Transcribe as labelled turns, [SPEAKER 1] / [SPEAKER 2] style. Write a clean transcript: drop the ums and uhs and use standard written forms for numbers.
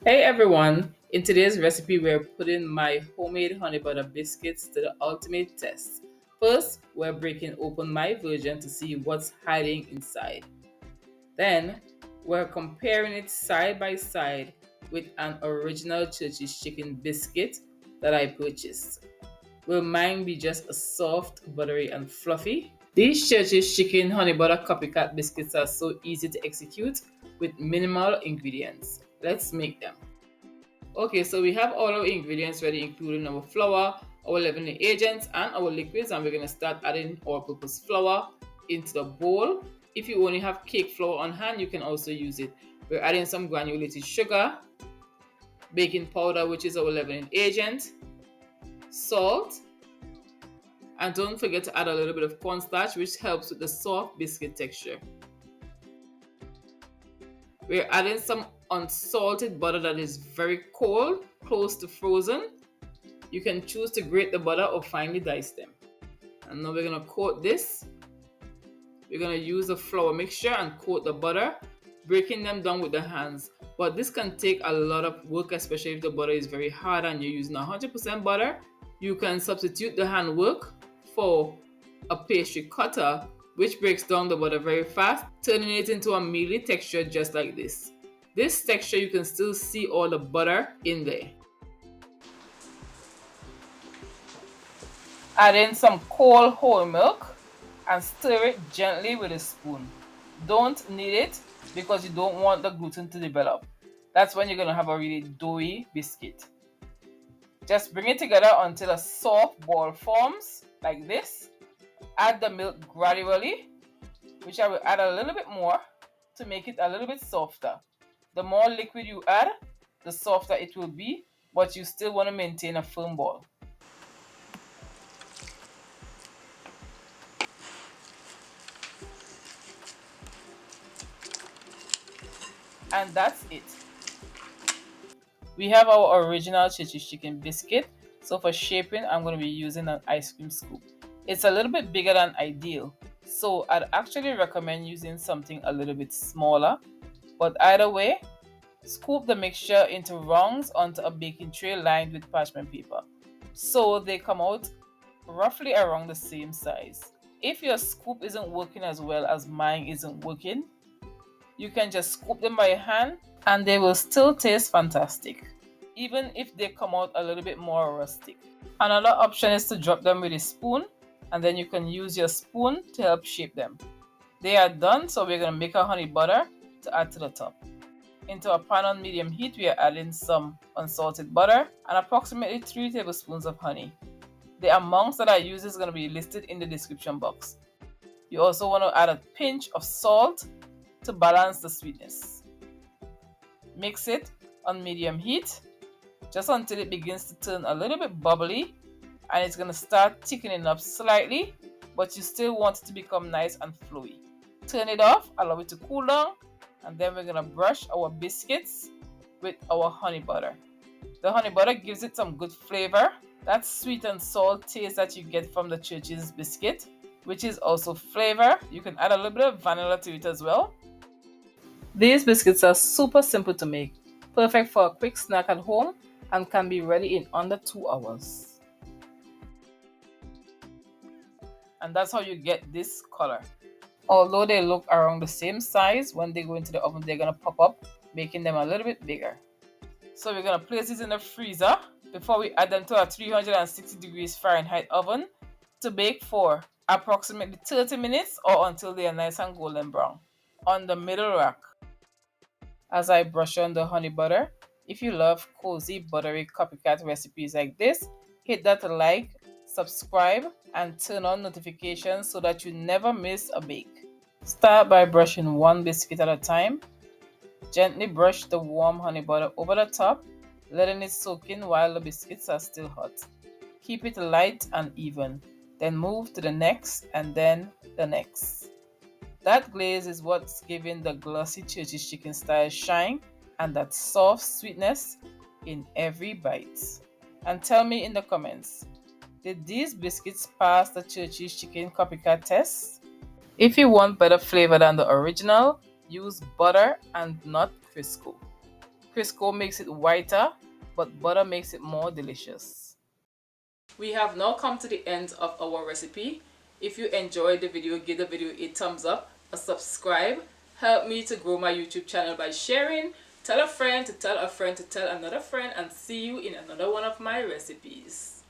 [SPEAKER 1] Hey everyone! In today's recipe, we're putting my homemade honey butter biscuits to the ultimate test. First, we're breaking open my version to see what's hiding inside. Then, we're comparing it side by side with an original Church's chicken biscuit that I purchased. Will mine be just a soft, buttery, and fluffy? These Church's chicken honey butter copycat biscuits are so easy to execute with minimal ingredients. Let's make them. Okay, so we have all our ingredients ready, including our flour, our leavening agents, and our liquids, and we're going to start adding all-purpose flour into the bowl. If you only have cake flour on hand, you can also use it. We're adding some granulated sugar, baking powder, which is our leavening agent, salt, and don't forget to add a little bit of cornstarch, which helps with the soft biscuit texture. We're adding some unsalted butter that is very cold, close to frozen. You can choose to grate the butter or finely dice them. And now we're going to coat this. We're going to use the flour mixture and coat the butter, breaking them down with the hands. But this can take a lot of work, especially if the butter is very hard and you're using 100% butter. You can substitute the hand work for a pastry cutter, which breaks down the butter very fast, turning it into a mealy texture just like this. This texture, you can still see all the butter in there. Add in some cold whole milk and stir it gently with a spoon. Don't knead it because you don't want the gluten to develop. That's when you're going to have a really doughy biscuit. Just bring it together until a soft ball forms like this. Add the milk gradually, which I will add a little bit more to make it a little bit softer. The more liquid you add, the softer it will be, but you still want to maintain a firm ball. And that's it. We have our original Church's chicken biscuit. So for shaping, I'm going to be using an ice cream scoop. It's a little bit bigger than ideal, so I'd actually recommend using something a little bit smaller. But either way, scoop the mixture into rounds onto a baking tray lined with parchment paper, so they come out roughly around the same size. If your scoop isn't working as well as mine isn't working, you can just scoop them by hand and they will still taste fantastic, even if they come out a little bit more rustic. Another option is to drop them with a spoon, and then you can use your spoon to help shape them. They are done, so we're going to make our honey butter to add to the top. Into a pan on medium heat, we are adding some unsalted butter and approximately 3 tablespoons of honey. The amounts that I use is going to be listed in the description box. You also want to add a pinch of salt to balance the sweetness. Mix it on medium heat just until it begins to turn a little bit bubbly, and it's going to start thickening up slightly, but you still want it to become nice and flowy. Turn it off, allow it to cool down, and then we're going to brush our biscuits with our honey butter. The honey butter gives it some good flavor. That sweet and salt taste that you get from the Church's biscuit, which is also flavor. You can add a little bit of vanilla to it as well. These biscuits are super simple to make, perfect for a quick snack at home, and can be ready in under 2 hours. And that's how you get this color. Although they look around the same size, when they go into the oven, they're going to pop up, making them a little bit bigger. So we're going to place these in the freezer before we add them to a 360 degrees Fahrenheit oven to bake for approximately 30 minutes or until they are nice and golden brown. On the middle rack, as I brush on the honey butter, if you love cozy, buttery copycat recipes like this, hit that like, subscribe, and turn on notifications so that you never miss a bake. Start by brushing one biscuit at a time. Gently brush the warm honey butter over the top, letting it soak in while the biscuits are still hot. Keep it light and even, then move to the next and then the next. That glaze is what's giving the glossy Church's chicken style shine and that soft sweetness in every bite. And tell me in the comments, did these biscuits pass the Church's chicken copycat test? If you want better flavor than the original, use butter and not Crisco. Crisco makes it whiter, but butter makes it more delicious. We have now come to the end of our recipe. If you enjoyed the video, give the video a thumbs up, a subscribe. Help me to grow my YouTube channel by sharing. Tell a friend to tell a friend to tell another friend, and see you in another one of my recipes.